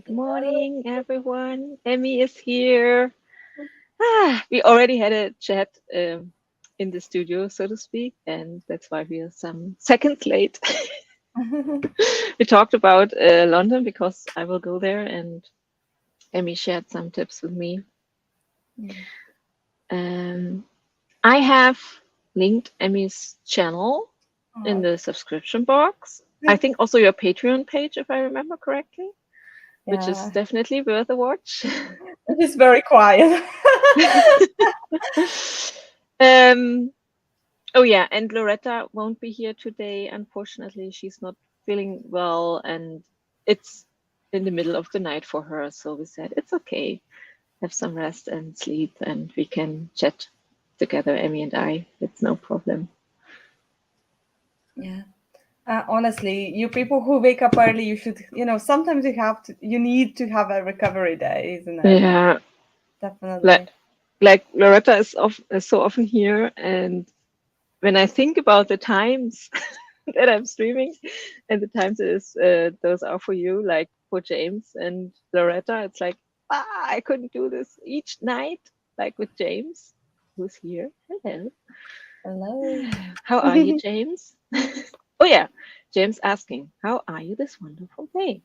Good morning, everyone. Emi is here. We already had a chat in the studio, so to speak, and that's why we are some seconds late. We talked about London because I will go there, and Emi shared some tips with me. I have linked Emi's channel in the subscription box. I think also your Patreon page, if I remember correctly, which is definitely worth a watch. It is very quiet. Oh yeah, and Loretta won't be here today. Unfortunately, she's not feeling well, and it's in the middle of the night for her. So we said it's okay, have some rest and sleep, and we can chat together, Emi and I. It's no problem. Yeah. Honestly, you people who wake up early, you should, sometimes you need to have a recovery day, isn't it? Yeah, Definitely. like Loretta is so often here, and when I think about the times that I'm streaming and the times those are for you, like for James and Loretta, it's like, I couldn't do this each night, like with James, who's here. Hello. Hello. How are you, James? Oh yeah, James asking, how are you this wonderful day?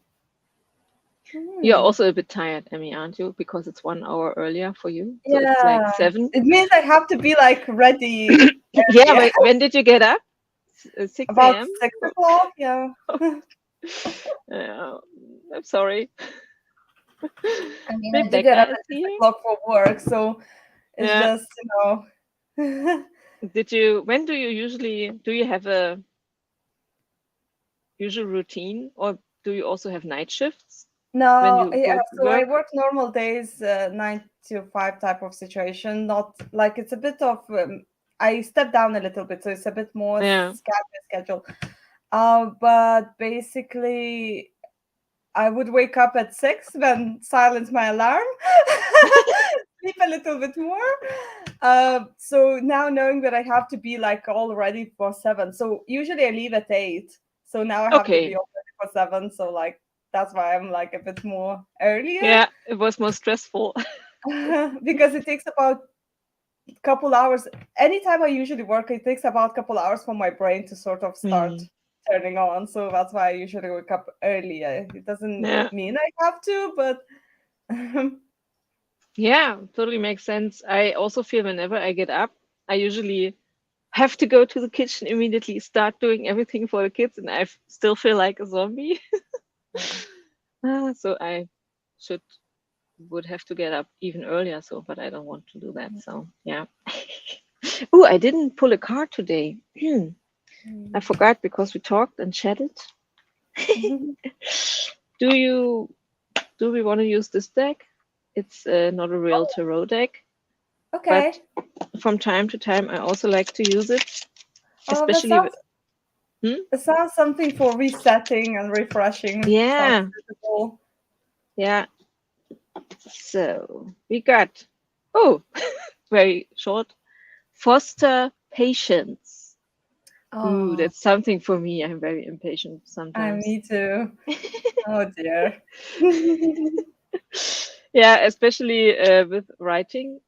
You're also a bit tired, Emi, aren't you? Because it's 1 hour earlier for you. So it's like Yeah. 7. It means I have to be like ready Yeah, wait, when did you get up? 6 about a.m.? 6 o'clock. Yeah. I'm sorry. I mean, I do get Rebecca up is at six here. o'clock for work, so it's Yeah. just, When do you have a usual routine, or do you also have night shifts when No, you yeah, go to so I work? work normal days, 9 to 5 type of situation. Not like it's a bit of, I step down a little bit, so it's a bit more Yeah. schedule. But basically, I would wake up at 6, then silence my alarm, sleep a little bit more. So now knowing that I have to be like all ready for 7. So usually I leave at 8. So now I have to be Okay. all ready for 7. So like that's why I'm like a bit more earlier. Yeah, it was more stressful. Because it takes about a couple hours. Anytime I usually work, it takes about a couple hours for my brain to sort of start Hmm. turning on. So that's why I usually wake up earlier. It doesn't Yeah. mean I have to, but Yeah, totally makes sense. I also feel whenever I get up, I usually have to go to the kitchen immediately, start doing everything for the kids, and still feel like a zombie. So I should would have to get up even earlier, so but I don't want to do that. So yeah. Oh, I didn't pull a card today. I forgot because we talked and chatted. Do you do we want to use this deck? It's not a real tarot deck, but okay. from time to time I also like to use it, Oh, especially with, hmm? that sounds something for resetting and refreshing. Sounds Yeah, suitable. yeah. So we got, oh, very short. Foster patience. Ooh, Oh, that's something for me. I'm very impatient sometimes. me too. Oh dear. Yeah, especially with writing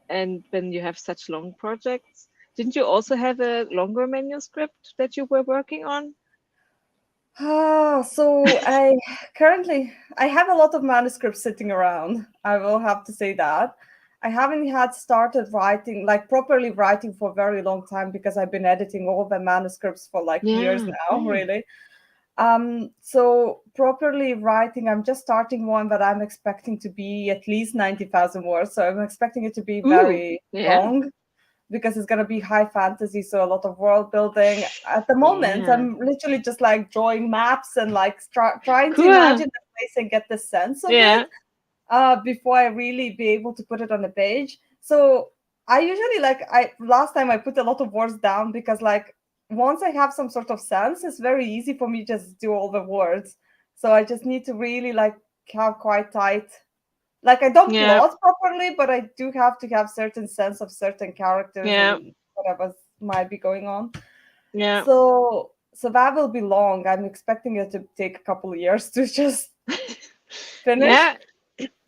and when you have such long projects. Didn't you also have a longer manuscript that you were working on? So I have a lot of manuscripts sitting around. I will have to say that. I haven't had started writing, like properly writing for a very long time because I've been editing all the manuscripts for like years Yeah. now, really. So properly writing, I'm just starting one that I'm expecting to be at least 90,000 words. So I'm expecting it to be Ooh, very yeah. long because it's going to be high fantasy, so a lot of world building. At the moment, Yeah. I'm literally just like drawing maps and like trying to Cool. imagine the place and get the sense of it Yeah. before I really be able to put it on the page. So I usually I last time I put a lot of words down because like once I have some sort of sense, it's very easy for me to just do all the words. So I just need to really like have quite tight, like I don't Yeah. plot properly, but I do have to have certain sense of certain characters Yeah. and whatever might be going on. Yeah. So that will be long. I'm expecting it to take a couple of years to just finished.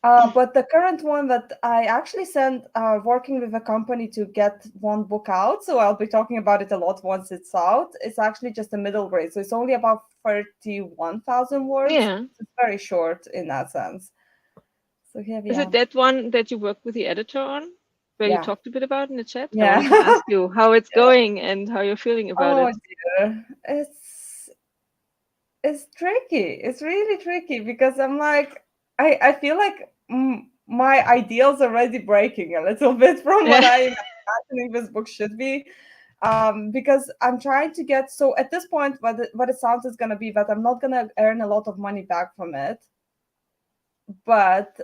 Yeah. But the current one that I actually sent, working with a company to get one book out, so I'll be talking about it a lot once it's out. It's actually just a middle grade, so it's only about 31,000 words. Yeah. It's very short in that sense. So here we Is it are. that one that you worked with the editor on, where you Yeah, talked a bit about in the chat? I yeah. wanted to ask you how it's going and how you're feeling about Oh it. dear, it's tricky. It's really tricky because I'm like, I feel like my ideals are already breaking a little bit from what Yeah. I am imagining this book should be. Because I'm trying to get, so at this point, what it sounds is gonna be that I'm not gonna earn a lot of money back from it, but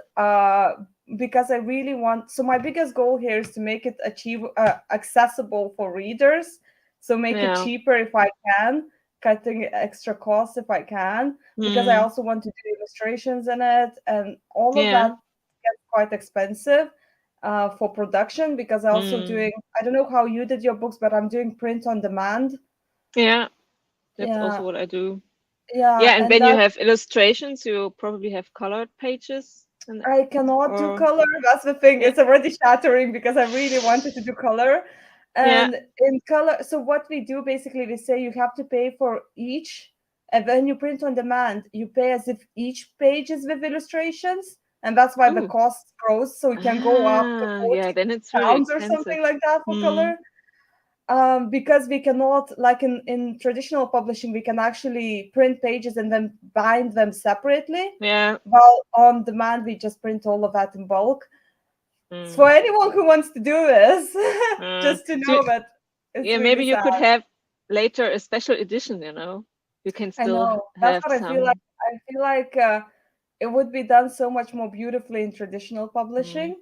because I really want, so my biggest goal here is to make it accessible for readers, so make it Yeah. cheaper if I can, cutting extra costs if I can, because I Mm. also want to do illustrations in it, and all of that Yeah. gets quite expensive for production, because I also Mm. doing, I don't know how you did your books, but I'm doing print on demand. Yeah. That's also Yeah, what I do. yeah, Yeah, and and when you that have illustrations, you probably have colored pages and I cannot do or color. That's the thing. yeah. It's already shattering because I really wanted to do color. Yeah. And in color, so what we do basically, we say you have to pay for each, and when you print on demand, you pay as if each page is with illustrations. And that's why the Oh. cost grows. So it can go up to Ah, 40 yeah, then it's really pounds or expensive. something like that for Hmm. color. Because we cannot, like in traditional publishing, we can actually print pages and then bind them separately. Yeah. While on demand, we just print all of that in bulk. So Mm. for anyone who wants to do this, just to So know that it's yeah, really maybe you sad. could have later a special edition, you know. You can I still know. That's have what I feel like. some. I feel like it would be done so much more beautifully in traditional Mm. publishing.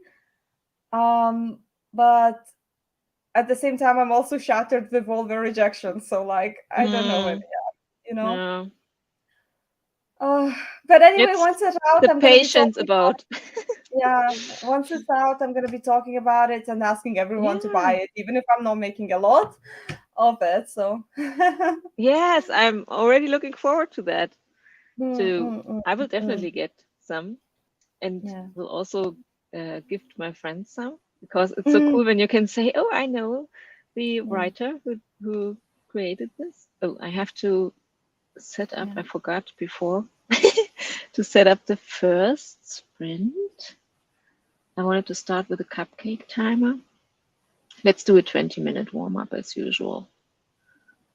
But at the same time, I'm also shattered with all the rejections. So like, I don't know where Mm. we are, you know. Yeah. Uh, but anyway, It's once it's out, the I'm gonna be patience talking about. about. Yeah, once it's out, I'm gonna be talking about it and asking everyone to buy Yeah. it, even if I'm not making a lot of it. So, Yes, I'm already looking forward to that. mm, To mm, mm, I will mm. definitely get some and Yeah. will also gift my friends some because it's so Mm, cool when you can say, "Oh, I know the yeah, writer who created this." Oh, I have to set up. yeah. I forgot before to set up the first sprint. I wanted to start with a cupcake timer. Let's do a 20-minute warm up as usual.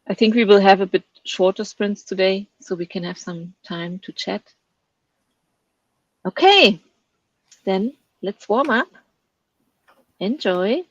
I think we will have a bit shorter sprints today so we can have some time to chat. Okay, then let's warm up. Enjoy.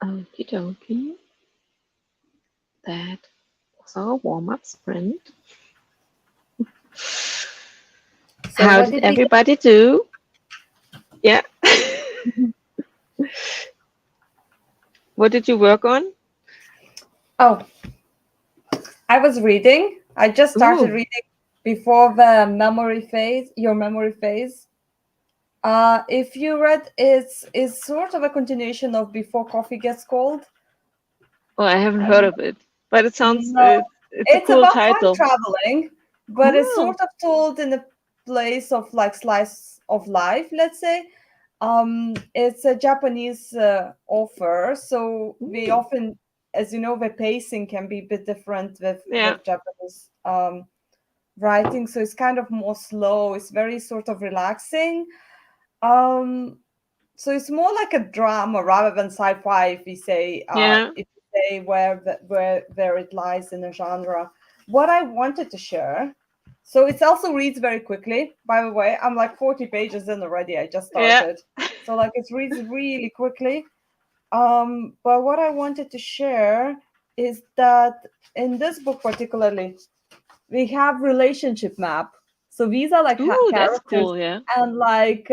Okie dokie. That was our warm-up sprint. So How what did did we get? everybody do? Yeah. What did you work on? Oh, I was reading. I just started Ooh. reading before the memory phase, your memory phase. If you read, it's sort of a continuation of Before Coffee Gets Cold. Oh, I haven't I heard don't of it, but it sounds know. it's a It's cool about time title. traveling, but it's Cool. sort of told in a place of like slice of life, let's say. It's a Japanese author, so we Ooh. often, as you know, the pacing can be a bit different Yeah. with Japanese writing. So it's kind of more slow. It's very sort of relaxing. Um, so it's more like a drama rather than sci-fi. Yeah. If you say where it lies in the genre. What I wanted to share. So it also reads very quickly. By the way, I'm like 40 pages in already. I just Yeah. started, so like it reads really quickly. But what I wanted to share is that in this book particularly, we have relationship map. So these are like Ooh, that's characters cool. Yeah. and like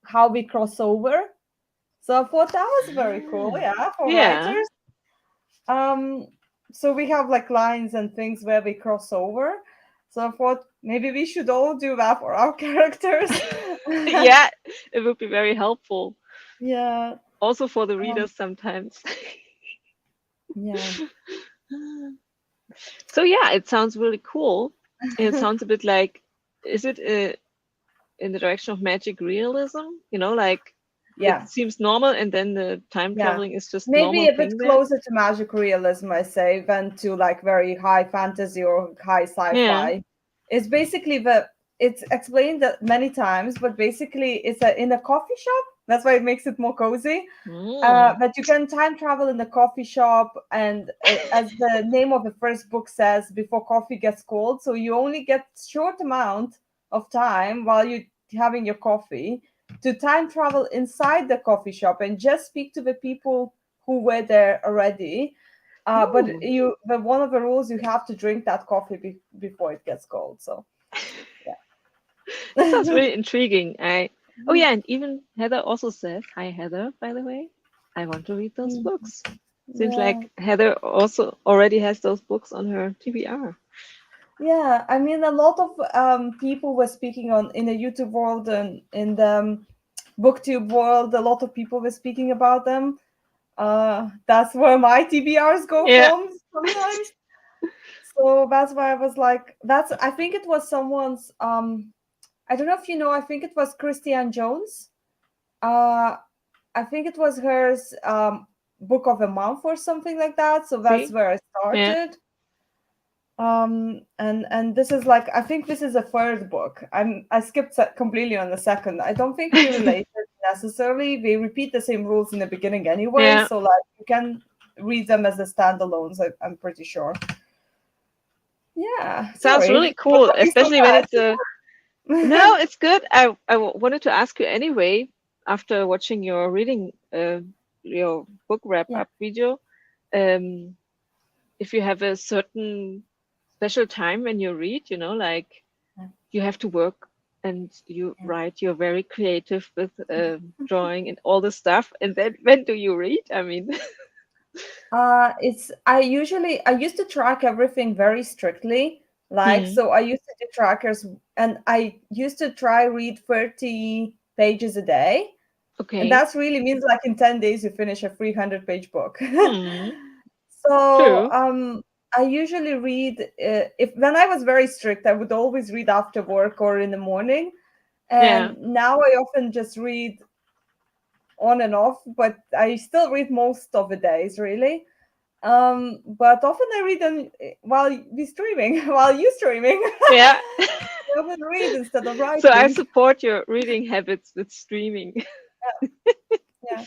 how we cross over. So I thought that was very cool, Ah. yeah, for Yeah. writers. Um, so we have like lines and things where we cross over. So I thought maybe we should all do that for our characters. Yeah, it would be very helpful. Yeah. Also for the Um, readers sometimes. yeah. So yeah, it sounds really cool. It sounds a bit like, is it in the direction of magic realism? Like it Yeah. seems normal, and then the time Yeah. traveling is just Maybe normal a bit thing there. closer to magic realism, I say, than to like very high fantasy or high Yeah. sci-fi. It's basically it's explained that many times, but basically it's in a coffee shop. That's why it makes it more cozy. Mm. But you can time travel in the coffee shop, and as the name of the first book says, before coffee gets cold. So you only get short amount of time while you're having your coffee to time travel inside the coffee shop and just speak to the people who were there already. But Ooh. one of the rules, you have to drink that coffee before it gets cold. So That sounds yeah. really intriguing. Oh yeah, and even Heather also says, hi Heather, by the way. I want to read those books. Seems Yeah. like Heather also already has those books on her TBR. Yeah, I mean, a lot of people were speaking on in the YouTube world and in the booktube world. A lot of people were speaking about them. That's where my TBRs go Yeah. from sometimes. So that's why I was like, that's. I think it was someone's. I don't know if you know. I think it was Christiane Jones. Uh, I think it was hers book of the month or something like that. So that's See? where I Yeah. started. And this is like, I think this is a third book. I skipped completely on the second. I don't think we related necessarily. We repeat the same rules in the beginning anyway, Yeah. so like you can read them as a standalones. I'm pretty sure. Yeah, Sounds sorry really for cool, talking so especially when it's a. No, fast. it's good. Wanted to ask you anyway, after watching your reading, your book wrap Yeah, up video, um, if you have a certain special time when you read, like yeah, you have to work and you yeah. write, you're very creative with drawing and all the stuff. And then when do you read? I mean, It's I used to track everything very strictly. Like, hmm, so I used to do trackers, and I used to try read 30 pages a day. And okay. that really means like in 10 days you finish a 300-page book. Hmm, So true. I usually read, if when I was very strict, I would always read after work or in the morning. Yeah. And now I often just read on and off, but I still read most of the days really. But often I read them while we streaming, while you streaming. Yeah. I often read instead of So I writing. support your reading habits with streaming. Yeah,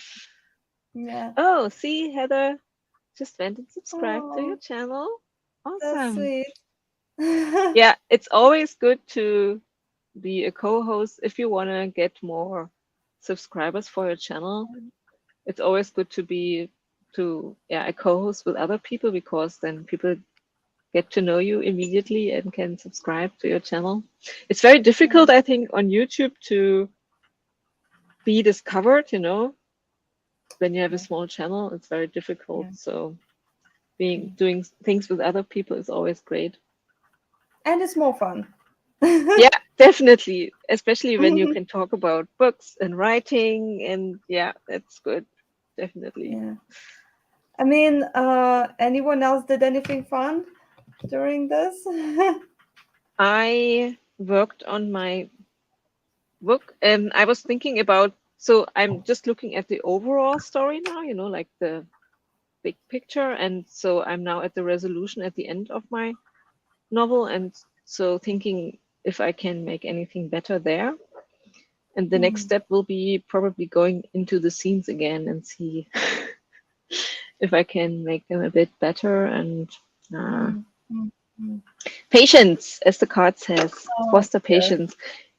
yeah. Oh, see, Heather just went and subscribed to your Oh, channel. that's Awesome. sweet. Yeah, it's always good to be a co-host if you want to get more subscribers for your channel. It's always good to a co-host with other people, because then people get to know you immediately and can subscribe to your channel. It's very difficult, I think, on YouTube to be discovered, when you have a small channel. It's very difficult. Yeah. So doing things with other people is always great. And it's more fun. Yeah, definitely, especially when you can talk about books and writing, and that's good. Definitely. Yeah. I mean, anyone else did anything fun during this? I worked on my book, and I was thinking about, so I'm just looking at the overall story now, like the big picture, and so I'm now at the resolution at the end of my novel, and so thinking if I can make anything better there. And the next step will be probably going into the scenes again and see if I can make them a bit better. And patience, as the card says, Oh, foster yeah. patience.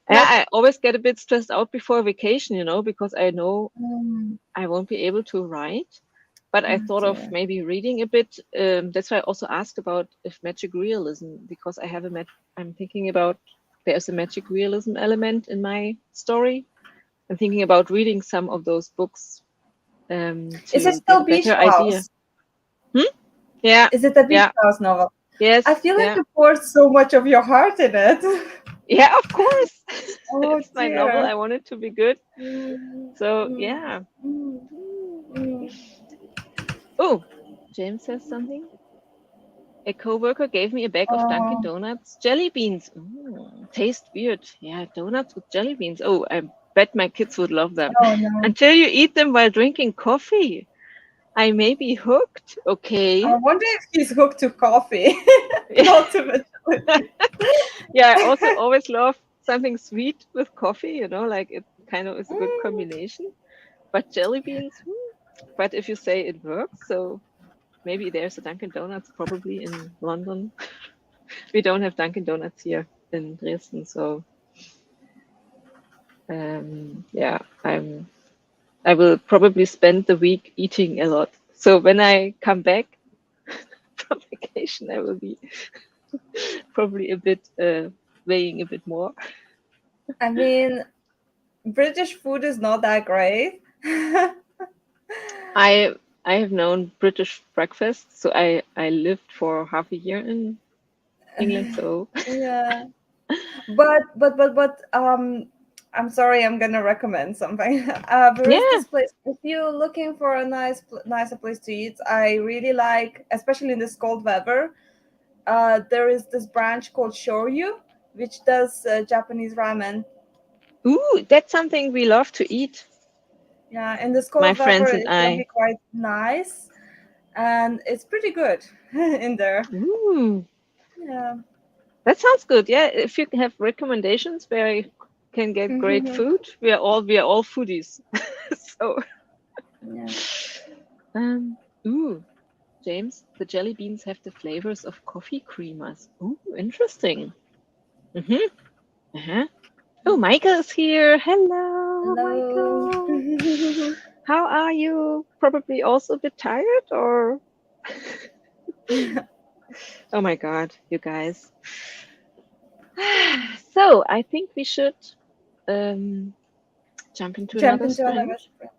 I always get a bit stressed out before vacation, because I know I won't be able to write. But I thought of maybe reading a bit. That's why I also asked about if magic realism, because I have I'm thinking about, there's a magic realism element in my story. I'm thinking about reading some of those books Is it to get still a Beach better idea. House? Yeah, Is it a Beach yeah, House novel? yes, I feel like yeah, you poured so much of your heart in it. yeah. Of course, Oh it's my novel. dear. I want it to be good. Mm, So mm, yeah. mm, mm. Oh, James says something. A coworker gave me a bag of Dunkin' Oh, Donuts jelly beans. Taste weird. Yeah, donuts with jelly beans. Oh, I bet my kids would love them. oh no. Until you eat them while drinking coffee. I may be hooked. Okay. I wonder if he's hooked to coffee. Yeah, Not to vegetables. yeah. I also always love something sweet with coffee, like it kind of is a good Mm. combination. But jelly beans, but if you say it works, so maybe there's a Dunkin' Donuts probably in London. We don't have Dunkin' Donuts here in Dresden, so yeah, I will probably spend the week eating a lot. So when I come back from vacation, I will be probably a bit weighing a bit more. I mean, British food is not that great. I I have known British breakfast, so I lived for half a year in England, so Yeah. But I'm sorry, I'm gonna recommend something. There is yeah. this place. If you're looking for a nicer place to eat, I really like, especially in this cold weather. There is this branch called Shoryu, which does Japanese ramen. Ooh, that's something we love to eat, Yeah, in this my cold weather, friends and it can be I. quite nice, and it's pretty good in there. Ooh, Yeah. that sounds good. Yeah, if you have recommendations where I can get great food, we are all foodies. So, Yeah. um, ooh, James, the jelly beans have the flavors of coffee creamers. Ooh, interesting. Mm-hmm. Uh-huh. Oh, Michael is here. Hello, Hello. Michael. How are you? Probably also a bit tired, or? Oh my God, you guys. So I think we should um, jump into Jump another into another sprint. sprint.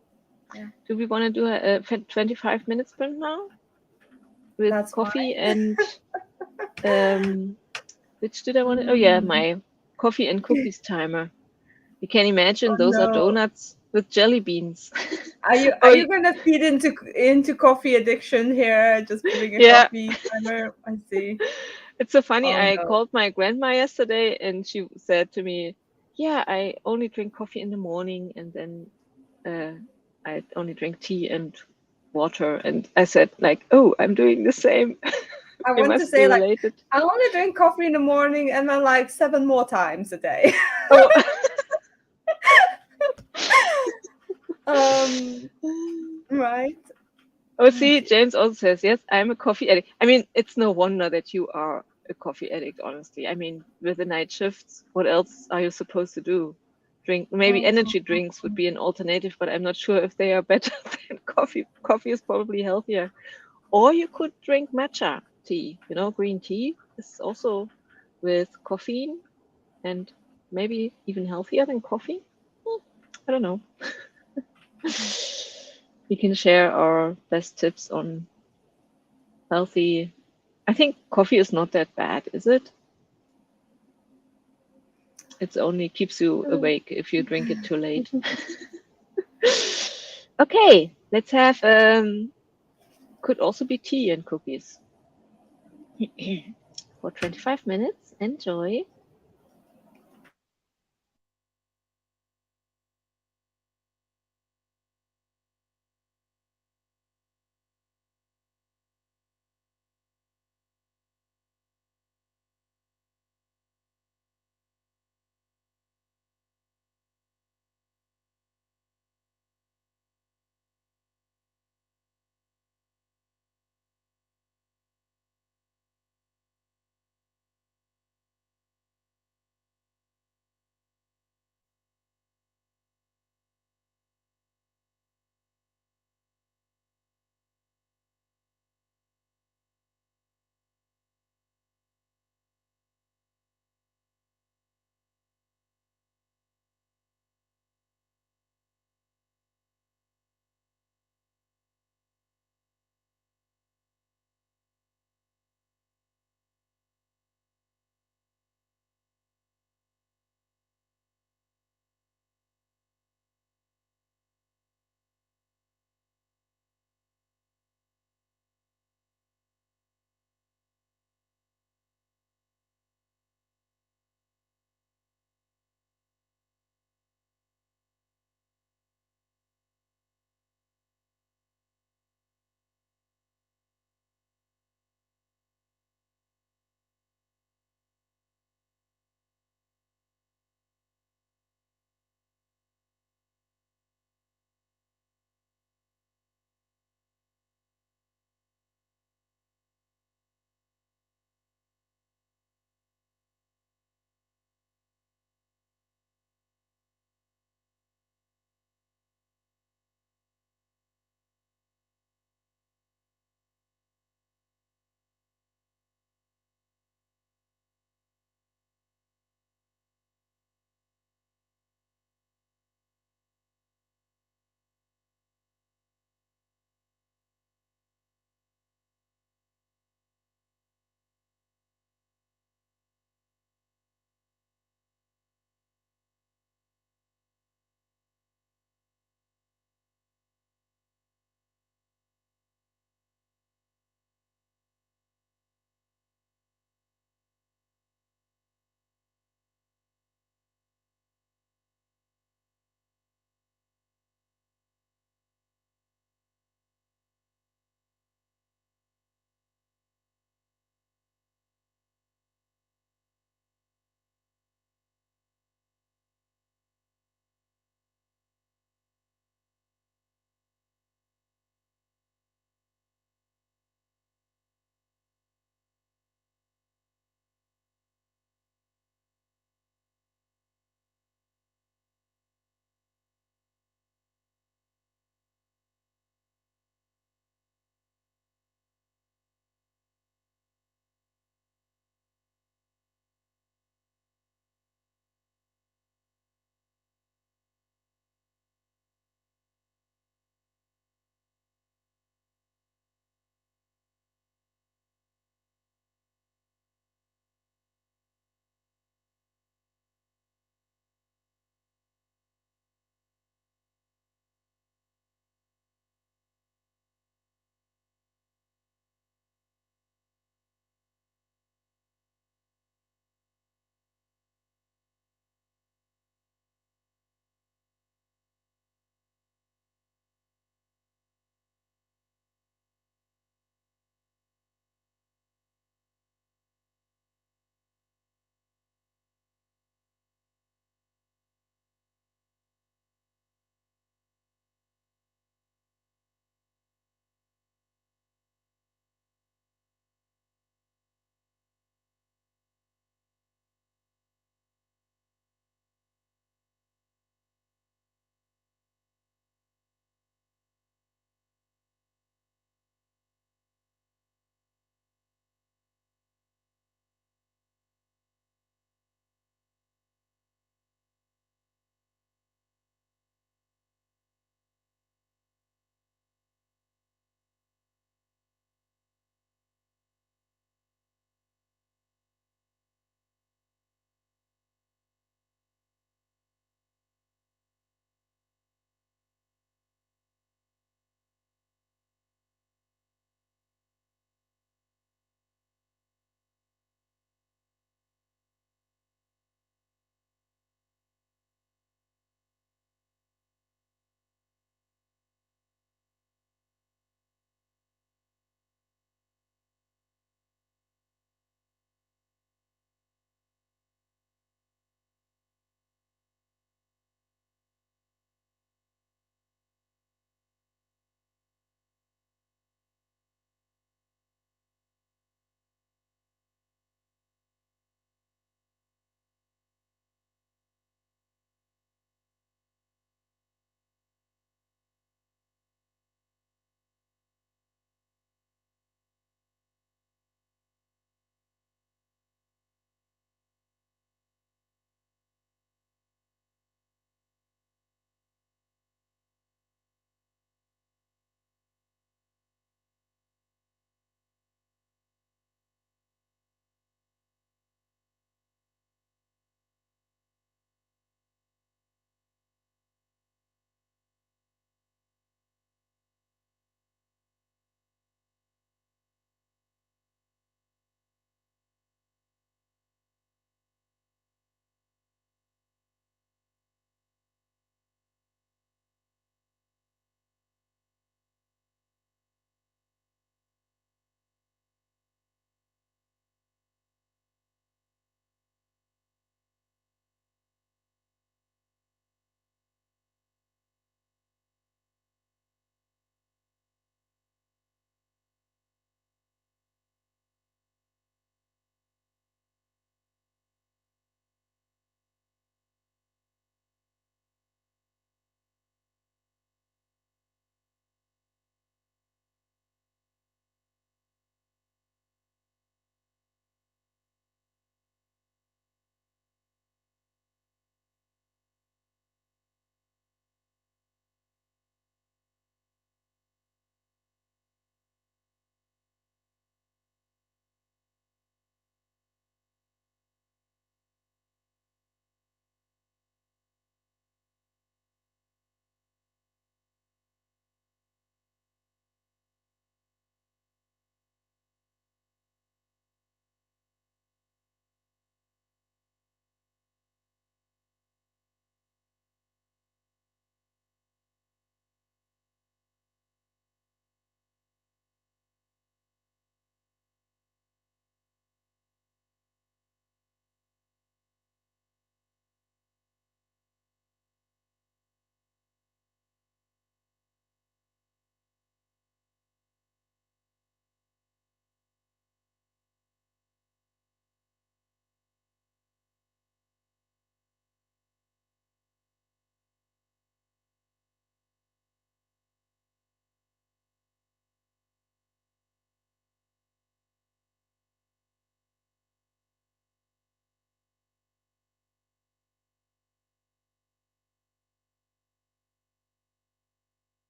Yeah, Do we want to do a 25-minute sprint now with that's coffee fine. and which did I want to? Oh yeah, Mm. my coffee and cookies timer. You can imagine Oh those are no. donuts with jelly beans. Are Oh you gonna feed into coffee addiction here? Just putting a yeah, coffee timer. I see. it's so funny. Oh I no. called my grandma yesterday and she said to me, "Yeah, I only drink coffee in the morning and then uh, I only drink tea and water." And I said, like, "Oh, I'm doing the same. I We want to must be say like related." I only drink coffee in the morning and then like 7 more times a day. Oh, um. Right. oh, see, James also says, yes, I'm a coffee addict. I mean, it's no wonder that you are a coffee addict, honestly. I mean, with the night shifts, what else are you supposed to do? drink. Maybe energy drinks would be an alternative, but I'm not sure if they are better than coffee. Coffee is probably healthier. Or you could drink matcha tea. You know, green tea is also with caffeine and maybe even healthier than coffee. I don't know. We can share our best tips on healthy. I think coffee is not that bad, is it? It only keeps you awake if you drink it too late. Okay, let's have could also be tea and cookies for 25 minutes. Enjoy.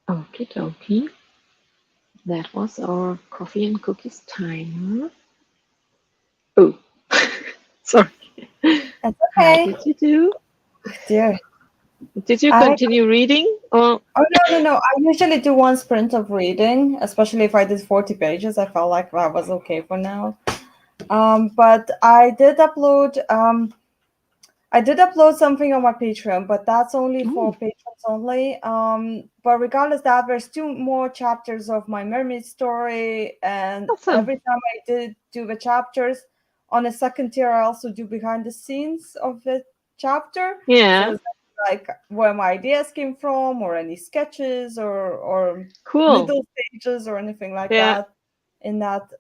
Okie dokie. That was our coffee and cookies timer. Oh, sorry. That's How okay. did you do? Dear. Did you I continue reading? Or Oh no. I usually do one sprint of reading, especially if I did 40 pages. I felt like that was okay for now. But I did upload something on my Patreon, but that's only for oh, patrons only. But regardless of that, there's two more chapters of my mermaid story, and awesome. every time I did do the chapters on a second tier, I also do behind the scenes of the chapter. So Yeah, it's like where my ideas came from, or any sketches, or cool. middle stages, or anything like Yeah. that. In that,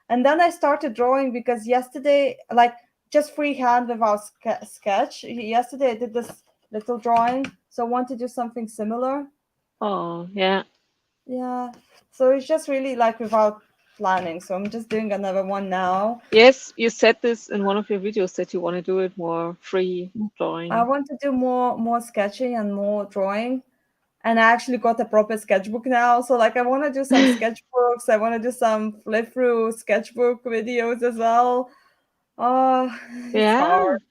and then I started drawing because yesterday, like just freehand without sketch. Yesterday I did this little drawing, so I want to do something similar. Oh, yeah. Yeah, so it's just really like without planning. So I'm just doing another one now. Yes, you said this in one of your videos that you want to do it more free I drawing. want to do more sketching and more drawing. And I actually got a proper sketchbook now. So like I want to do some sketchbooks. I want to do some flip through sketchbook videos as well. Oh, it's Yeah, hard.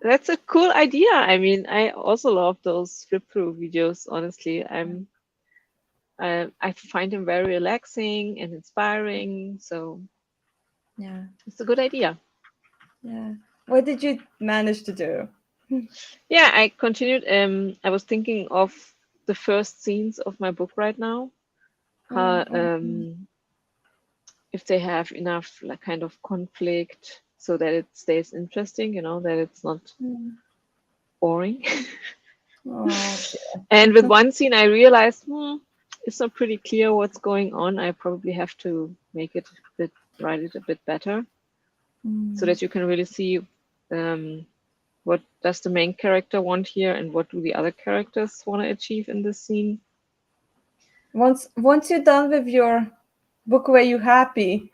that's a cool idea. I mean, I also love those flip through videos, honestly. I find them very relaxing and inspiring, so Yeah, it's a good idea. yeah. What did you manage to do? Yeah, I continued. I was thinking of the first scenes of my book right now. How Mm. if they have enough like kind of conflict so that it stays interesting, that it's not Mm. boring. Oh, And with dear. one scene, I realized, it's not pretty clear what's going on. I probably have to make it a bit, write it a bit better so Mm. that you can really see what does the main character want here and what do the other characters want to achieve in this scene. Once you're done with your book, were you happy?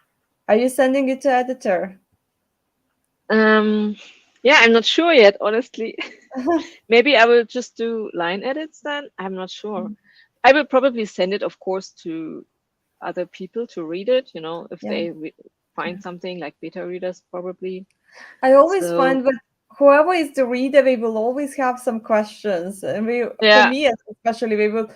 Are you sending it to editor? Um, yeah, I'm not sure yet, honestly. Maybe I will just do line edits then. I'm not sure. I will probably send it, of course, to other people to read it, if Yeah. they find something like beta readers, probably. I always So, find that whoever is the reader, they will always have some questions. And for yeah, me, especially, they will.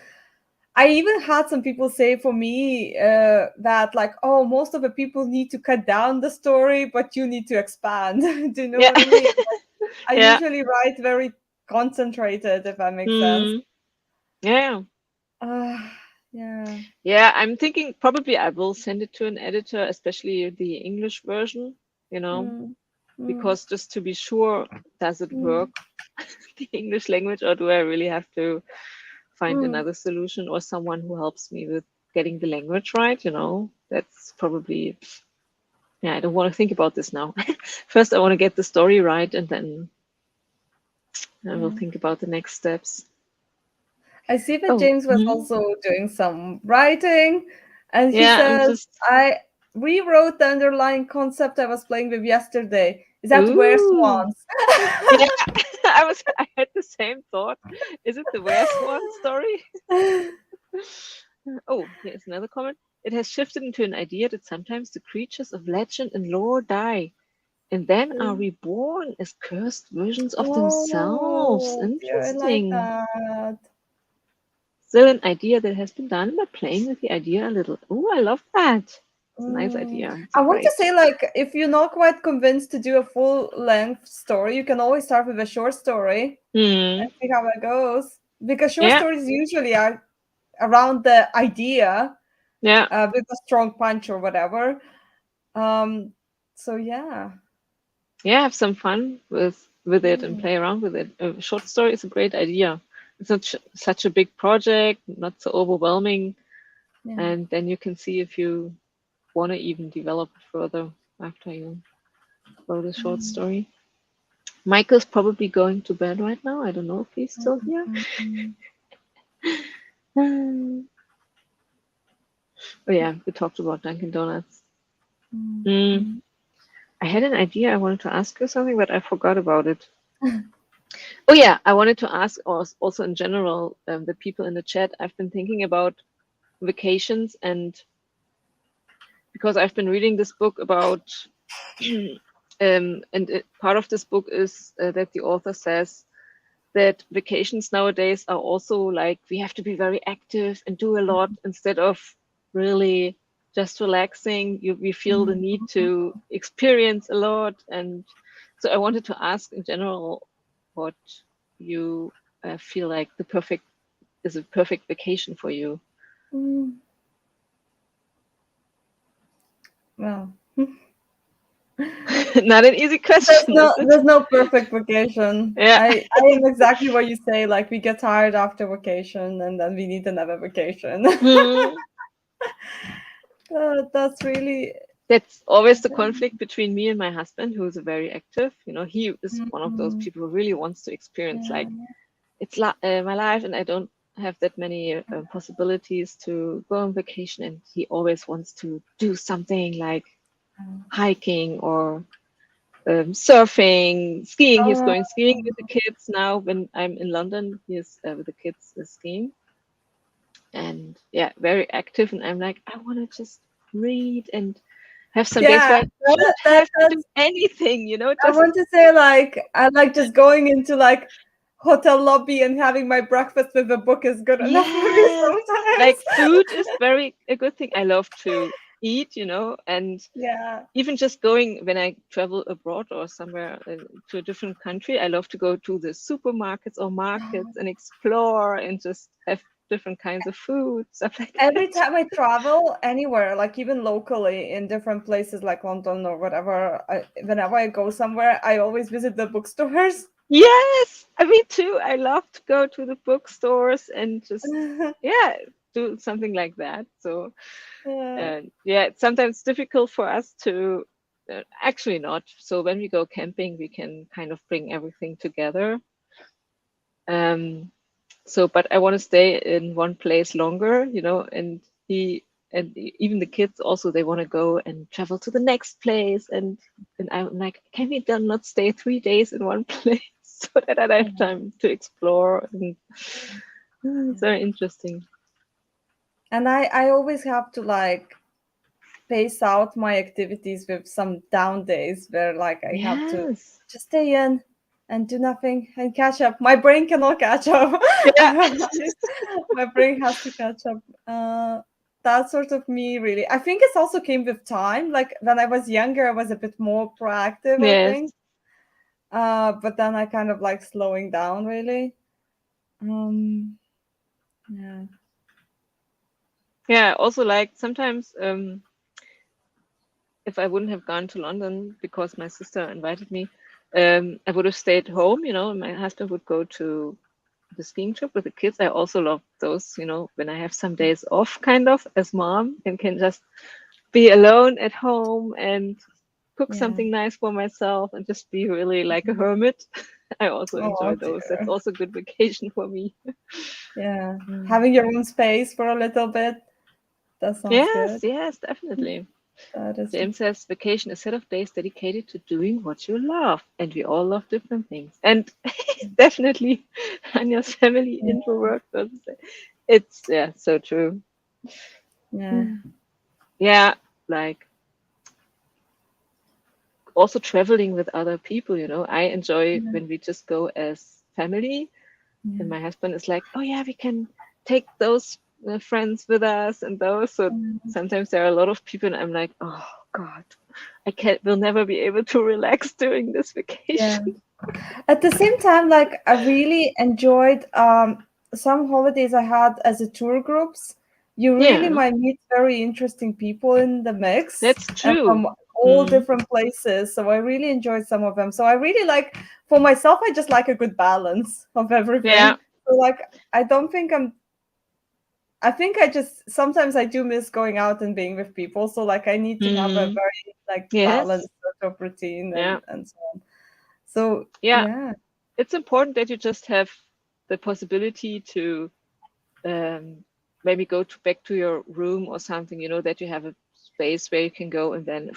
I even had some people say for me that, like, oh, most of the people need to cut down the story, but you need to expand. Do you know yeah, what I mean? I yeah. usually write very concentrated, if that makes sense. Mm, yeah. Uh, yeah. Yeah, I'm thinking probably I will send it to an editor, especially the English version, you know, Mm, mm, because just to be sure, does it mm, work, the English language, or do I really have to find mm. another solution or someone who helps me with getting the language right, That's probably, yeah, I don't want to think about this now. First, I want to get the story right, and then I will Yeah. think about the next steps. I see that Oh, James was also doing some writing, and he yeah, I'm says, just, I rewrote the underlying concept I was playing with yesterday. Is that where ooh. swans? Yeah, I had the same thought. Is it the Where's One story? Oh, here's another comment. It has shifted into an idea that sometimes the creatures of legend and lore die and then are reborn as cursed versions of themselves. Oh, dear, I like Interesting. that. Still an idea that has been done, but playing with the idea a little. Oh, I love that. It's a nice idea. It's I want to great. say, like, if you're not quite convinced to do a full length story, you can always start with a short story Hmm. and see how it goes. Because short Yeah. stories usually are around the idea Yeah. with a strong punch or whatever. Um, so yeah. Yeah, have some fun with it and Mm, play around with it. A short story is a great idea. It's not such a big project, not so overwhelming, yeah. and then you can see if you want to even develop it further after you wrote a short Mm, story. Michael's probably going to bed right now. I don't know if he's still here. mm, mm, Oh yeah, we talked about Dunkin' Donuts. mm, Mm, mm. I had an idea. I wanted to ask you something, but I forgot about it. Oh yeah, I wanted to ask also in general, the people in the chat. I've been thinking about vacations, and because I've been reading this book about, part of this book is that the author says that vacations nowadays are also like we have to be very active and do a lot instead of really just relaxing. We feel the need to experience a lot, and so I wanted to ask in general what you feel like the perfect is a perfect vacation for you. Mm, well, Not an easy question, is it? there's no perfect vacation. Yeah. I am exactly what you say. Like we get tired after vacation, and then we need another vacation. Hmm. That's really. That's always the conflict between me and my husband, who is very active. He is one of those Mm, people who really wants to experience yeah. like my life, and I don't have that many possibilities to go on vacation. And he always wants to do something like hiking or surfing, skiing. He's Oh, going skiing with the kids now. When I'm in London, he's with the kids skiing, and yeah, very active. And I'm like, I want to just read and have some days yeah. where I don't have to do That's. anything, I just want to say like I like just going into like hotel lobby and having my breakfast with a book is good enough for me yes. sometimes. Like food is very a good thing. I love to eat, and Yeah. even just going when I travel abroad or somewhere to a different country, I love to go to the supermarkets or markets and explore and just have different kinds of food, stuff like Every that. time I travel anywhere, like even locally in different places like London or whatever, whenever I go somewhere, I always visit the bookstores. Yes, me too. I love to go to the bookstores and just, yeah, do something like that. So, Yeah. yeah, it's sometimes difficult for us to, actually not. So when we go camping, we can kind of bring everything together. Um, but I want to stay in one place longer, even the kids also they want to go and travel to the next place, and I'm like, can we then not stay 3 days in one place so that I have time to explore? And it's very interesting. And I always have to like pace out my activities with some down days where like I have to Yes. just stay in and do nothing and catch up. My brain cannot catch up. Yeah. My brain has to catch up. That's sort of me, really. I think it's also came with time. Like when I was younger, I was a bit more proactive, I Yes. think. But then I kind of like slowing down, really. Um, yeah. Yeah. Also, like sometimes, if I wouldn't have gone to London because my sister invited me, I would have stayed home, and my husband would go to the skiing trip with the kids. I also love those, when I have some days off, kind of as mom, and can just be alone at home and cook Yeah. something nice for myself and just be really like a hermit. I also Oh enjoy those. That's dear. also a good vacation for me. Yeah. Mm. Having your own space for a little bit. That sounds Yes, good. yes, definitely. That is. James says vacation, a set of days dedicated to doing what you love. And we all love different things. And definitely Anya's family Yeah. introvert. It's, yeah, so true. Yeah. Yeah, like also traveling with other people, I enjoy Yeah. when we just go as family, and Yeah. my husband is like, oh yeah, we can take those friends with us and those. So sometimes there are a lot of people and I'm like, oh god, will never be able to relax during this Yeah. vacation. At the same time, like I really enjoyed some holidays I had as a tour groups. You really Yeah, might meet very interesting people in the mix that's and true. from all Mm, different places. So I really enjoyed some of them. So I really like for myself, I just like a good balance of yeah. everything. So like I don't think I think I just sometimes I do miss going out and being with people. So like I need to have a Mm, very like yes. balanced sort of routine Yeah. and so on. So Yeah. yeah. It's important that you just have the possibility to um, maybe go back to your room or something, that you have a space where you can go and then,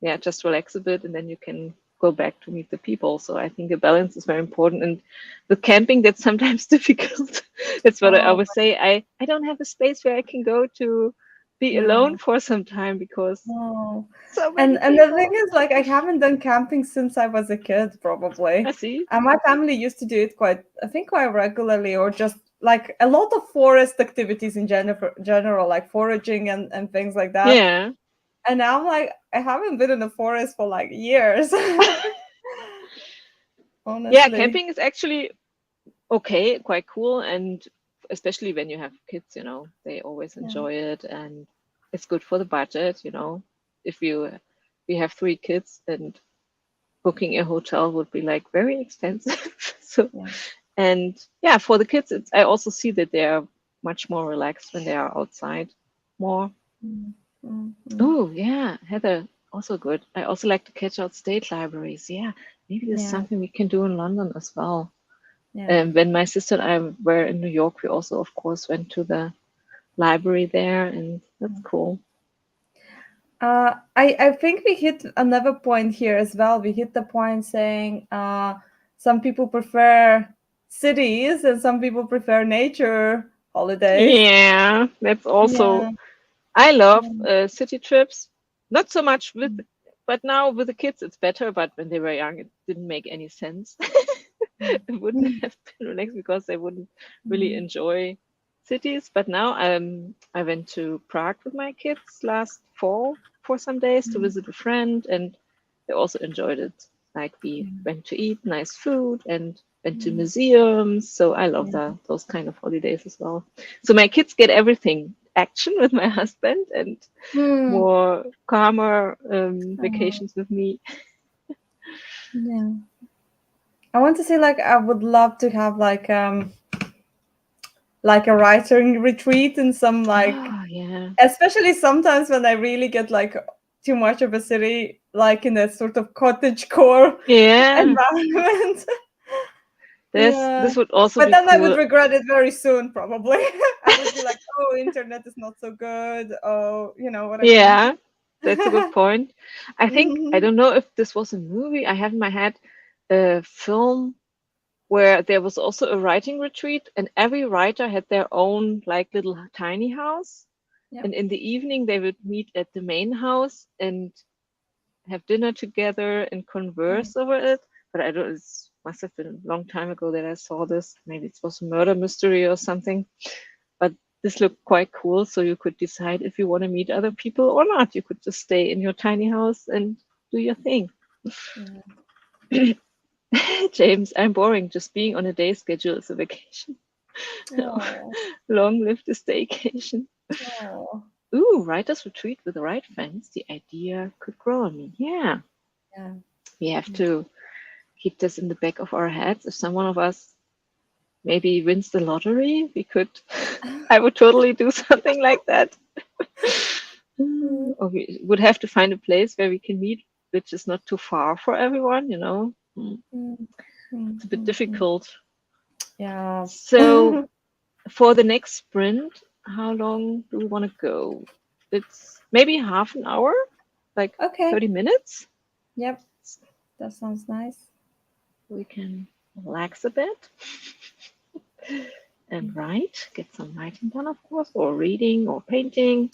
yeah, just relax a bit, and then you can go back to meet the people. So I think a balance is very important. And with camping, that's sometimes difficult. That's what I Oh, always say. I don't have a space where I can go to be alone no, for some time because no. so many And the thing people. is, like, I haven't done camping since I was a kid, I probably. see. And my family used to do it I think, quite regularly, or just like a lot of forest activities in general, like foraging and things like that. Yeah. And now I'm like, I haven't been in the forest for like years, Yeah, honestly. camping is actually okay, quite cool. And especially when you have kids, they always Yeah, enjoy it and it's good for the budget. If we have 3 kids and booking a hotel would be like very expensive. So, yeah. and yeah, for the kids, I also see that they are much more relaxed when they are outside more. Mm, mm, mm. Oh, yeah, Heather, also good. I also like to catch out state libraries. Yeah, maybe there's Yeah, something we can do in London as well. yeah. When my sister and I were in New York, we also, of course, went to the library there, and that's cool. I think we hit another point here as well. We hit the point saying some people prefer cities and some people prefer nature holidays. Yeah, that's also. Yeah. I love Yeah. city trips. Not so much but now with the kids it's better. But when they were young, it didn't make any sense. It wouldn't Mm, have been relaxed because they wouldn't really mm, enjoy cities. But now I went to Prague with my kids last fall for some days to mm, visit a friend, and they also enjoyed it. Like we mm, went to eat nice food and went to mm, museums. So I love yeah. those kind of holidays as well. So my kids get everything: action with my husband and Mm, more calmer oh, vacations with me. yeah. I want to say, like, I would love to have like a writing retreat in some, like, Oh yeah, especially sometimes when I really get like too much of a city, like in a sort of cottage core yeah. environment. Yeah. This would also But be then I would cool. regret it very soon, probably. I would be like, oh, internet is not so good. Oh, you know what I mean? Yeah, that's a good point. I think I don't know if this was a movie. I have in my head a film where there was also a writing retreat, and every writer had their own like little tiny house. Yep. And in the evening, they would meet at the main house and have dinner together and Mm, converse over it. But I don't. It must have been a long time ago that I saw this. Maybe it was a murder mystery or something. But this looked quite cool. So you could decide if you want to meet other people or not. You could just stay in your tiny house and do your thing. yeah. James, I'm boring. Just being on a day schedule is a vacation. Oh, Long live the staycation. oh, Ooh, writer's retreat with the right friends. The idea could grow on me. Yeah, yeah. we have to keep this in the back of our heads. If someone of us maybe wins the lottery, we could. I would totally do something like that. Mm, Or we would have to find a place where we can meet, which is not too far for everyone. mm, mm, It's a bit mm, mm. difficult. Yeah. So for the next sprint, how long do we want to go? It's maybe half an hour, like Okay. 30 minutes. Yep. That sounds nice. We can relax a bit and write, get some writing done, of course, or reading or painting.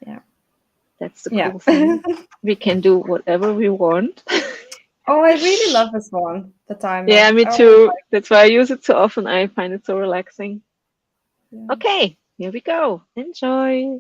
Yeah. That's the Yeah. cool thing. We can do whatever we want. Oh, I really love this one, the Yeah, timer. me I always too. like That's why I use it so often. I find it so relaxing. yeah. Okay, here we go. Enjoy.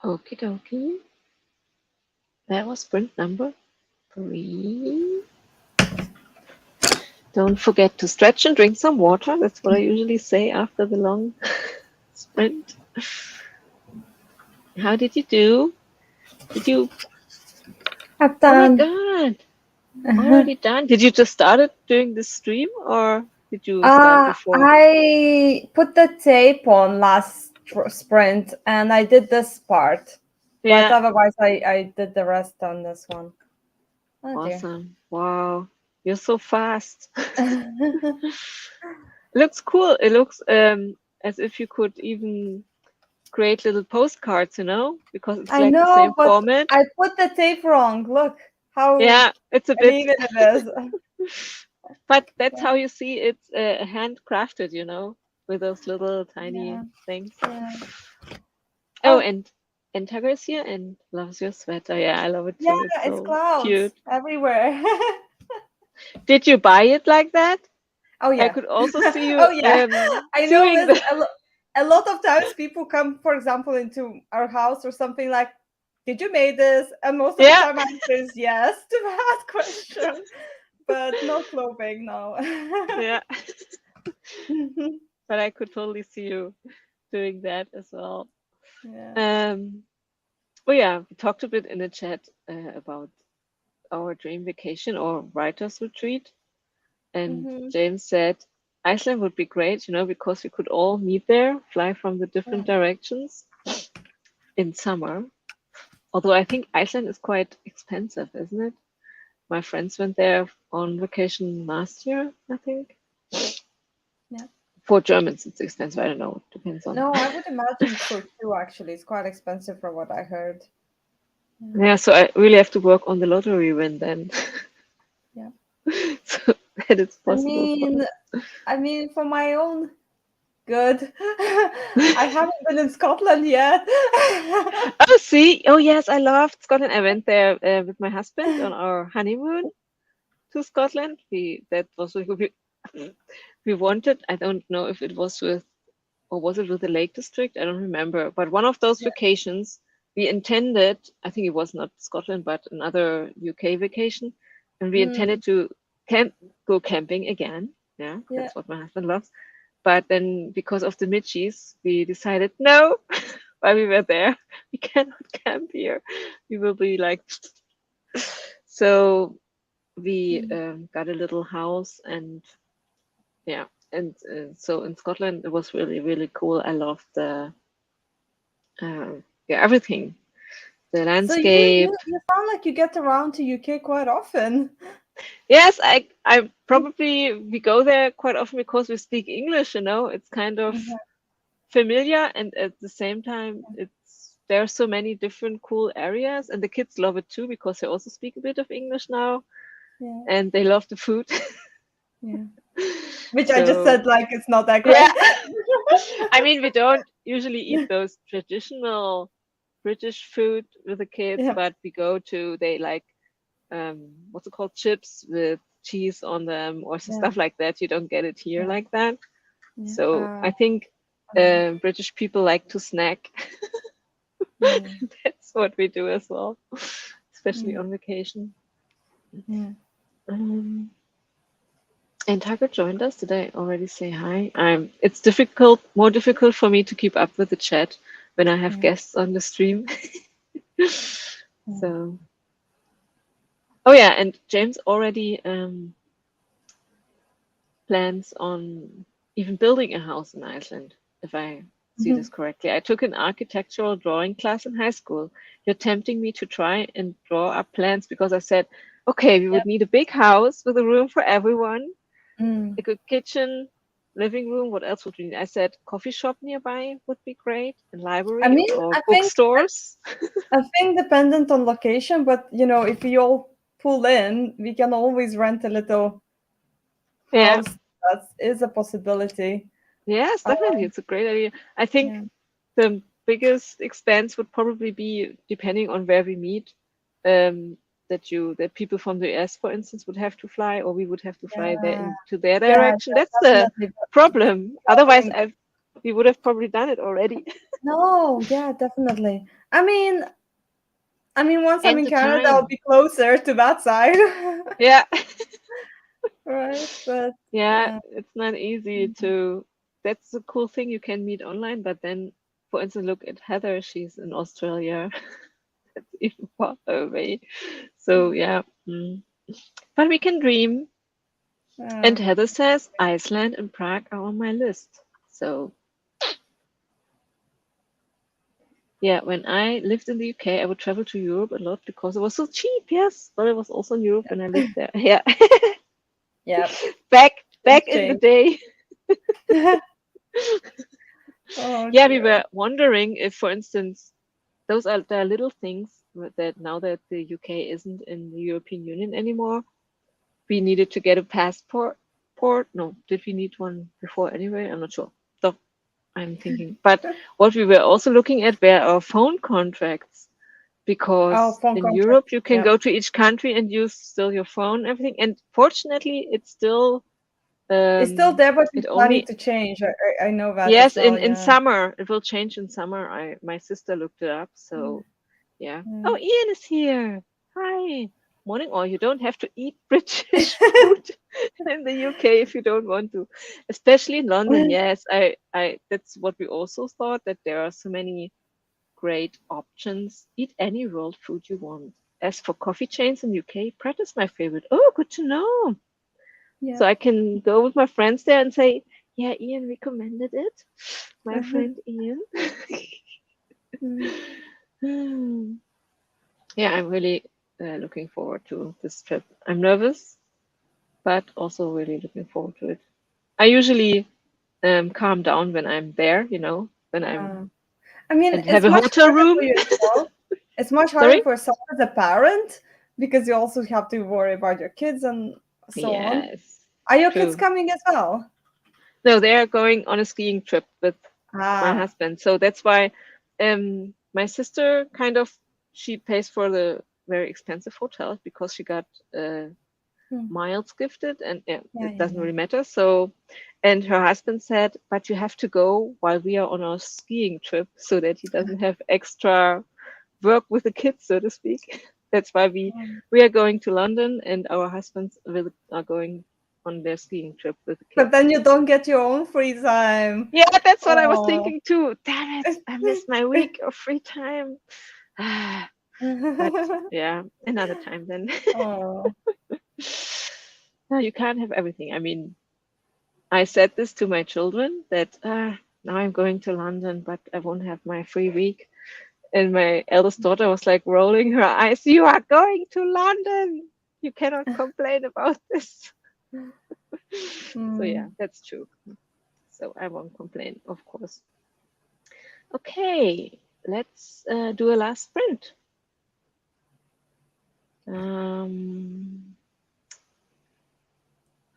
Okie dokie. That was sprint number 3. Don't forget to stretch and drink some water. That's what I usually say after the long sprint. How did you do? Did you? I've Oh my done. God! Already done. Did you just started doing this stream or did you start before? I put the tape on last sprint and I did this part, but Yeah. otherwise I did the rest on this one. Oh dear. Awesome. Wow. You're so fast. It looks cool. It looks as if you could even create little postcards, because it's I like the know, same but format. I put the tape wrong. Look how Yeah, it's a bit, uneven it is. but that's Yeah, how you see it's handcrafted, with those little tiny yeah, things. yeah. Oh, Oh, and Tucker is here and loves your sweater. Yeah, I love it yeah, too. It's it's so clouds cute. everywhere. Did you buy it like that? Oh I yeah. could also see you Oh yeah. I know doing this the a lot of times people come, for example, into our house or something like, did you make this? And most of the yeah, time I answer is yes to that question. But no clothing, no. yeah. But I could totally see you doing that as well. Yeah. Um, oh yeah, we talked a bit in the chat about our dream vacation or writers retreat, and Hmm. James said Iceland would be great, because we could all meet there, fly from the Yeah. different directions in summer. Although I think Iceland is quite expensive, isn't it? My friends went there on vacation last year, I think. Yeah. For Germans, it's expensive. I don't know. Depends on. No, I would imagine so too, actually. It's quite expensive from what I heard. Yeah. Yeah, so I really have to work on the lottery win then, Yeah. so that it's I possible for mean, us. for my own good, I haven't been in Scotland yet. Oh, see, oh yes, I loved Scotland. I went there with my husband on our honeymoon to Scotland. That was we wanted. I don't know if it was with or was it with the Lake District? I don't remember. But one of those Yeah. vacations, we intended, I think it was not Scotland, but another UK vacation, and we Mm, intended to go camping again. Yeah, yeah. that's what my husband loves. But then because of the Midgies, we decided no, while we were there, we cannot camp here. We will be like, so we Mm. got a little house and yeah, and so in Scotland it was really really cool. I loved the yeah, everything, the So you, landscape. you sound like you get around to UK quite often. Yes, I probably we go there quite often because we speak English. It's kind of Mhm. familiar, and at the same time, there are so many different cool areas, and the kids love it too because they also speak a bit of English now, Yeah, and they love the food. yeah. Which I just So said like it's not that yeah, great. I mean we don't usually eat those traditional British food with the kids, Yeah, but we go to they like what's it called, chips with cheese on them or yeah, stuff like that. You don't get it here yeah, like that. yeah. So I think Uh, British people like to snack. mm, That's what we do as well, especially mm, on vacation. mm, Um, and Tucker joined us. Did I already say hi? It's difficult, more difficult for me to keep up with the chat when I have yeah, guests on the stream. yeah. So, oh yeah, and James already plans on even building a house in Iceland, if I see this Mhm. correctly. I took an architectural drawing class in high school. You're tempting me to try and draw up plans because I said, okay, we Yeah. would need a big house with a room for everyone, Mm. a good kitchen, living room. What else would we need? I said coffee shop nearby would be great, and I library mean, or I think bookstores. I think dependent on location, but if we all pull in, we can always rent a little Yeah. house. That is a possibility. Yes, Uh, definitely. It's a great idea. I think yeah, the biggest expense would probably be depending on where we meet, that people from the US, for instance, would have to fly, or we would have to fly there yeah, into their yeah, direction. That's the definitely. But problem. Otherwise, traveling, we would have probably done it already. No, yeah, definitely. I mean, once I'm And in the Canada, I'll time. be closer to that side. Yeah. Right, but Yeah, yeah. it's not easy Mhm. to. That's the cool thing. You can meet online, but then, for instance, look at Heather. She's in Australia. That's even farther away. So yeah, but we can dream. And Yeah. Heather says Iceland and Prague are on my list. So yeah, when I lived in the UK, I would travel to Europe a lot because it was so cheap. Yes, but it was also in Europe when I lived there. Yeah, Yeah. back Things back in the change. day. Oh Yeah, we dear. were wondering if, for instance, those are the little things that now that the UK isn't in the European Union anymore, we needed to get a passport. No, did we need one before anyway? I'm not sure. So I'm thinking. But what we were also looking at were our phone contracts Oh, because phone in contract. Europe you can Yeah. go to each country and use still your phone, everything. And fortunately, it's still It's still there, but it you're planning only to change. I know that as yes well. in Yeah. summer it will change in summer. I my sister looked it up, so yeah. Oh, Mm. Ian is here. Hi. Morning. Or you don't have to eat British food in the UK if you don't want to. Especially in London. Yes, I that's what we also thought that there are so many great options. Eat any world food you want. As for coffee chains in UK, Pret is my favorite. Oh, good to know. Yeah. So I can go with my friends there and say, yeah, Ian recommended it. My friend Ian. Mm. Hmm. Yeah, I'm really looking forward to this trip. I'm nervous, but also really looking forward to it. I usually calm down when I'm there, when I'm Yeah. I mean, and have it's a much hotel harder room. for yourself. It's much harder Sorry? for yourself as a parent because you also have to worry about your kids and so on. Yes, Are your kids true. coming as well? No, they are going on a skiing trip with my Ah. husband. So that's why my sister kind of she pays for the very expensive hotel because she got Hmm. miles gifted and yeah, Yeah, it yeah, doesn't yeah. really matter. So, and her husband said, but you have to go while we are on our skiing trip so that he doesn't have extra work with the kids, so to speak. That's why we are going to London and our husbands are going on their skiing trip with the But kids. then you don't get your own free time. Yeah, that's what I was Oh. thinking too. Damn it, I missed my week of free time. But yeah, another time then. Oh. No, you can't have everything. I mean, I said this to my children that now I'm going to London, but I won't have my free week. And my eldest daughter was like rolling her eyes. You are going to London. You cannot complain about this. So yeah, Mm. that's true. So I won't complain, of course. Okay, let's do a last sprint. Um,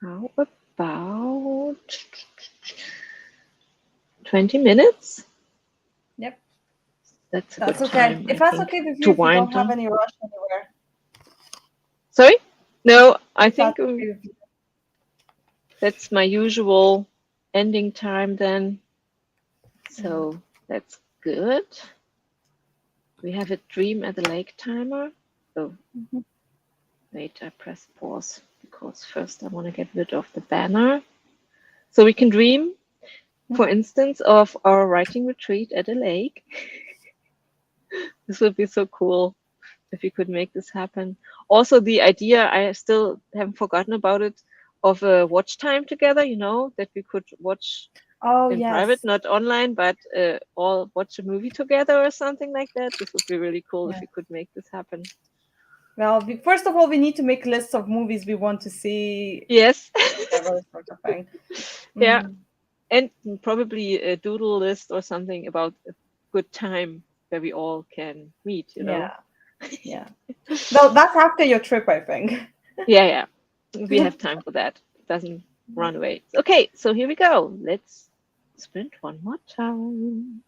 how about 20 minutes? Yep. That's a That's good okay. time, If I that's think, okay with to you, if you don't wind have down. any rush anywhere. Sorry? No, I If think that's okay with you. that's my usual ending time then. Yeah. So that's good. We have a dream at the lake timer. Oh, Mhm. wait, I press pause because first I want to get rid of the banner. So we can dream, for instance, of our writing retreat at a lake. This would be so cool if we could make this happen. Also, the idea, I still haven't forgotten about it, of a watch time together, that we could watch Oh, in private, yes. not online, but all watch a movie together or something like that. This would be really cool if Yeah. we could make this happen. Well, first of all, we need to make lists of movies we want to see Yes. together, sort of thing. Yeah. Mm. And probably a doodle list or something about a good time where we all can meet. Yeah. Yeah. Well, that's after your trip, I think. Yeah, yeah. We have time for that. It doesn't run away. Okay, so here we go. Let's sprint one more time.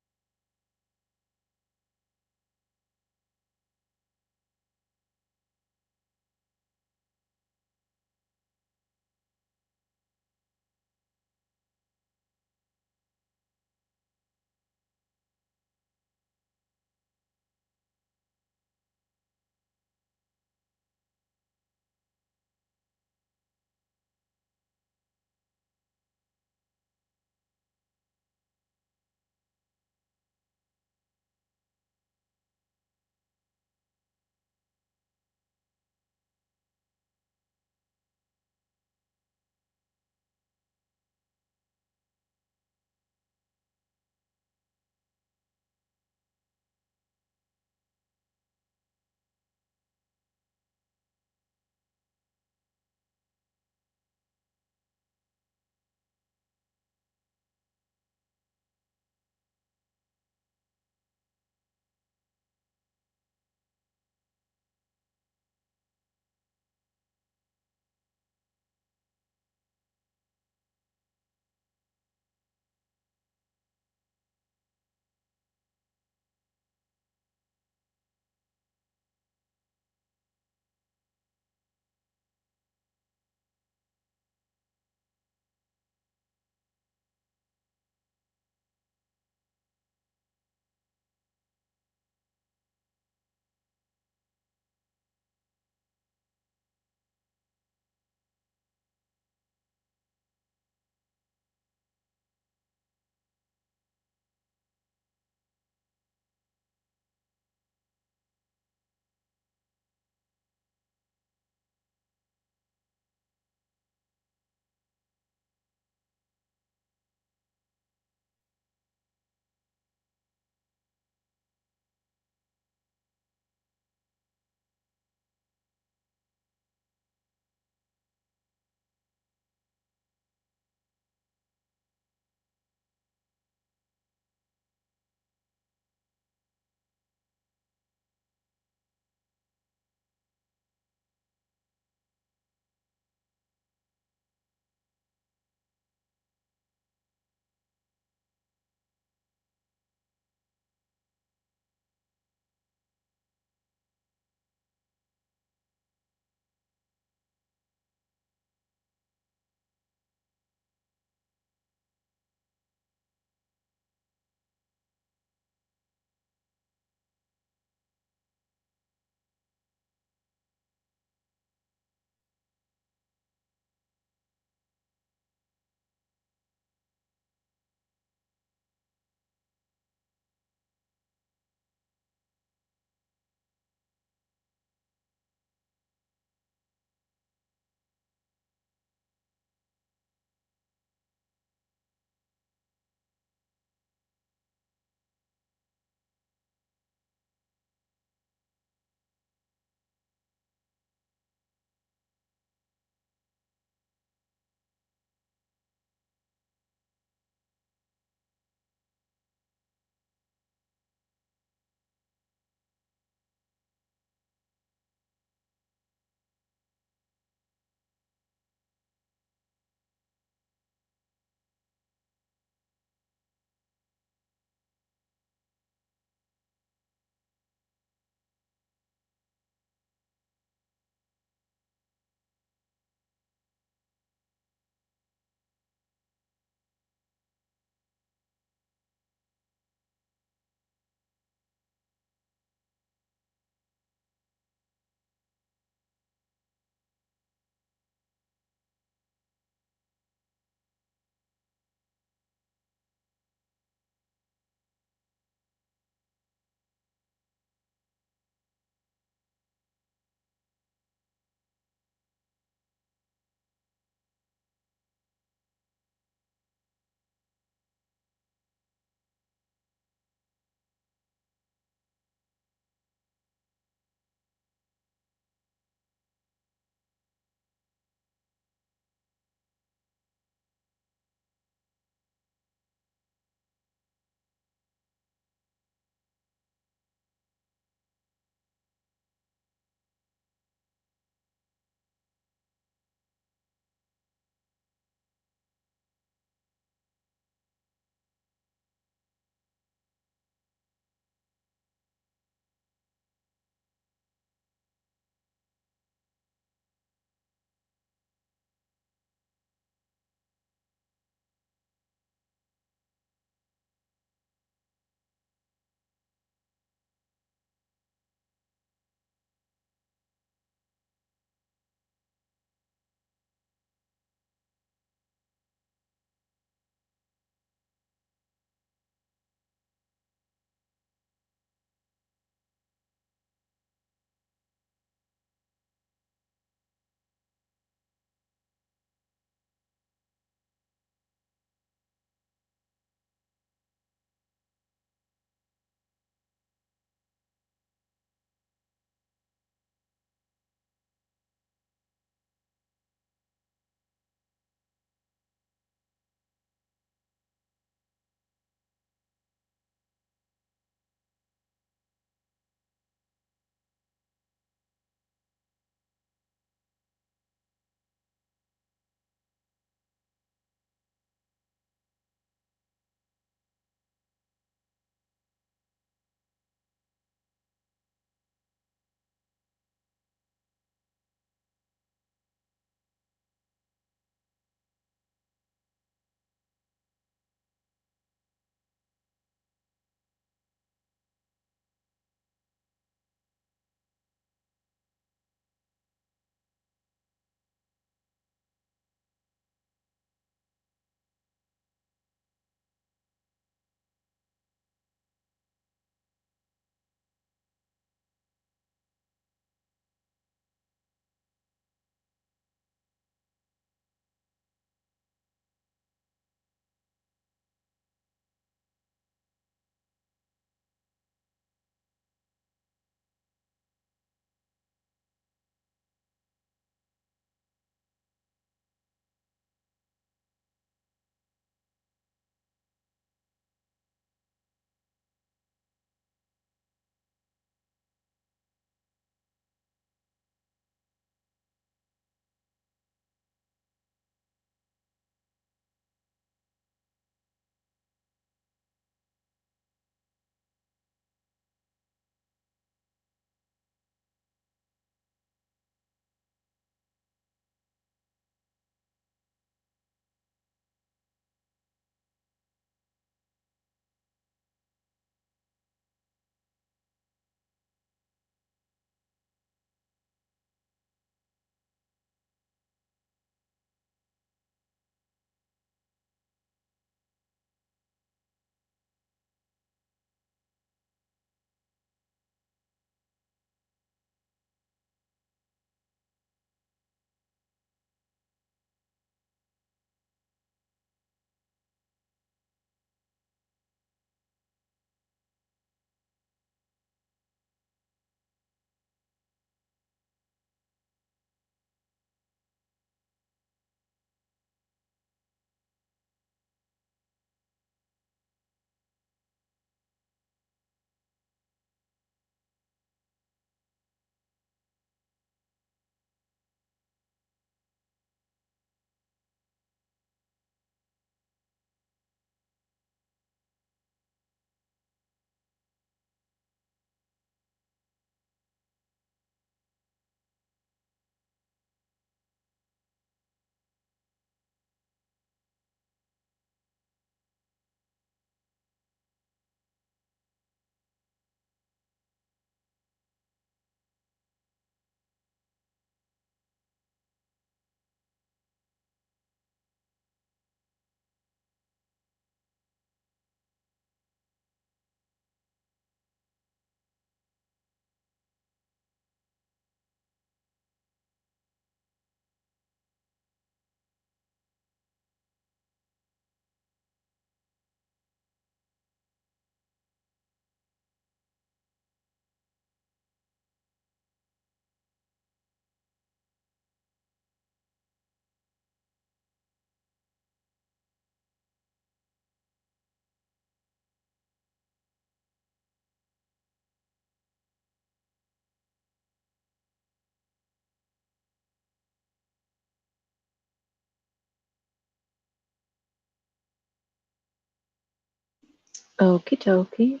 Okie dokie.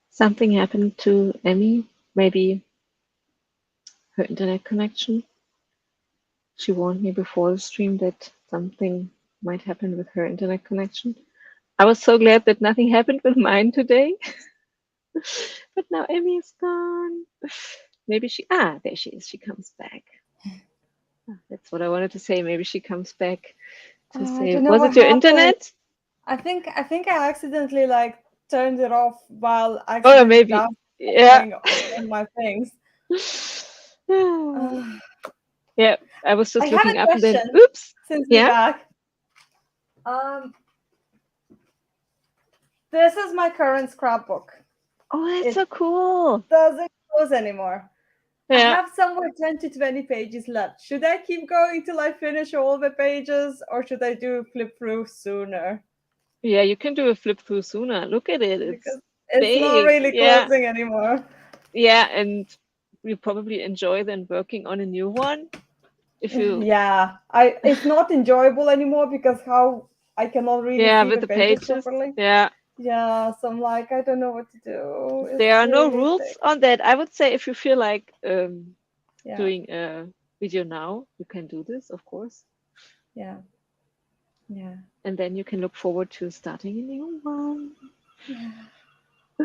Something happened to Emmy. Maybe her internet connection. She warned me before the stream that something might happen with her internet connection. I was so glad that nothing happened with mine today. But now Emmy is gone. Maybe there she is. She comes back. That's what I wanted to say. Maybe she comes back to I say, don't know was what it your happened. internet? I think I accidentally like turned it off while Oh, accidentally maybe. Yeah. downloading on my things. Uh, Yeah, I was I just have looking a up and then, question oops. since we're Yeah. back. Um, this is my current scrapbook. Oh, that's It so cool. doesn't close anymore. I Yeah. have somewhere 10 to 20 pages left. Should I keep going till I finish all the pages, or should I do flip through sooner? Yeah, you can do a flip through sooner. Look at it. It's Because it's not big. really Yeah. closing anymore. Yeah, and you probably enjoy then working on a new one. If you, Yeah, it's not enjoyable anymore because how I cannot really yeah, see with the the pages pages. properly. Yeah. Yeah, so I'm like, I don't know what to do. There It's are no really rules thick. on that. I would say if you feel like Yeah, doing a video now, you can do this, of course. yeah, yeah. And then you can look forward to starting a new one.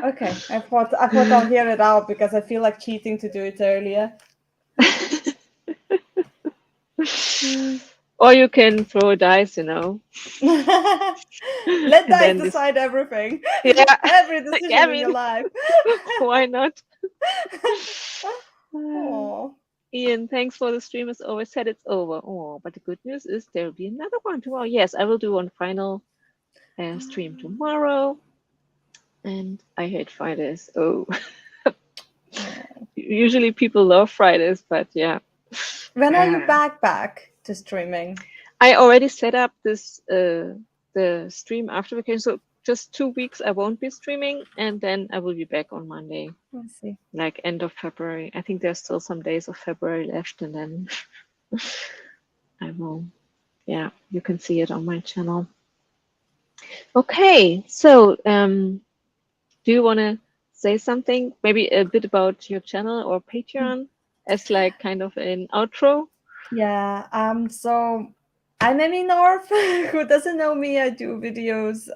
Okay, I thought I'll hear it out because I feel like cheating to do it earlier. Hmm. Or you can throw a dice, Let and dice then this, decide everything, yeah, every yeah, I decision in your mean, life. why not? Oh, Ian, thanks for the stream. As always, said it's over. Oh, but the good news is there will be another one tomorrow. Yes, I will do one final stream tomorrow. And I hate Fridays. Oh, usually people love Fridays, but yeah. when are you Ah. back to streaming? I already set up this the stream after vacation, so just 2 weeks I won't be streaming, and then I will be back on Monday, Let's see. like end of February. I think there's still some days of February left, and then I will. Yeah, you can see it on my channel. Okay, so do you want to say something, maybe a bit about your channel or Patreon as like kind of an outro? Yeah, so I'm Emi North. Who doesn't know me, I do videos.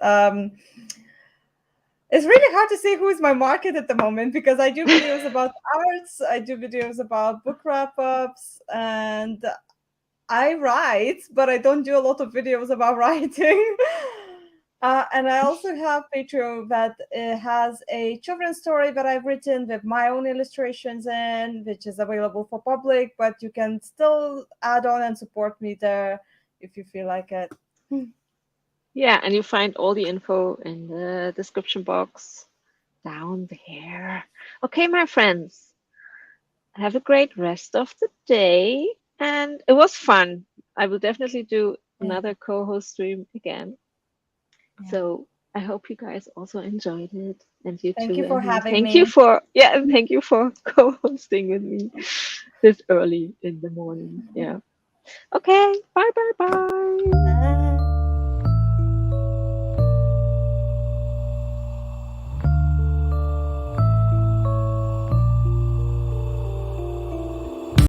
It's really hard to say who's my market at the moment because I do videos about arts, I do videos about book wrap-ups, and I write, but I don't do a lot of videos about writing. And I also have Patreon that has a children's story that I've written with my own illustrations in, which is available for public, but you can still add on and support me there if you feel like it. Yeah, and you find all the info in the description box down there. Okay, my friends, have a great rest of the day. And it was fun. I will definitely do Yeah, another co-host stream again. yeah. So I hope you guys also enjoyed it. And you Thank too, you for Emmy. having me. Thank you for co-hosting with me this early in the morning. Yeah. Okay. Bye bye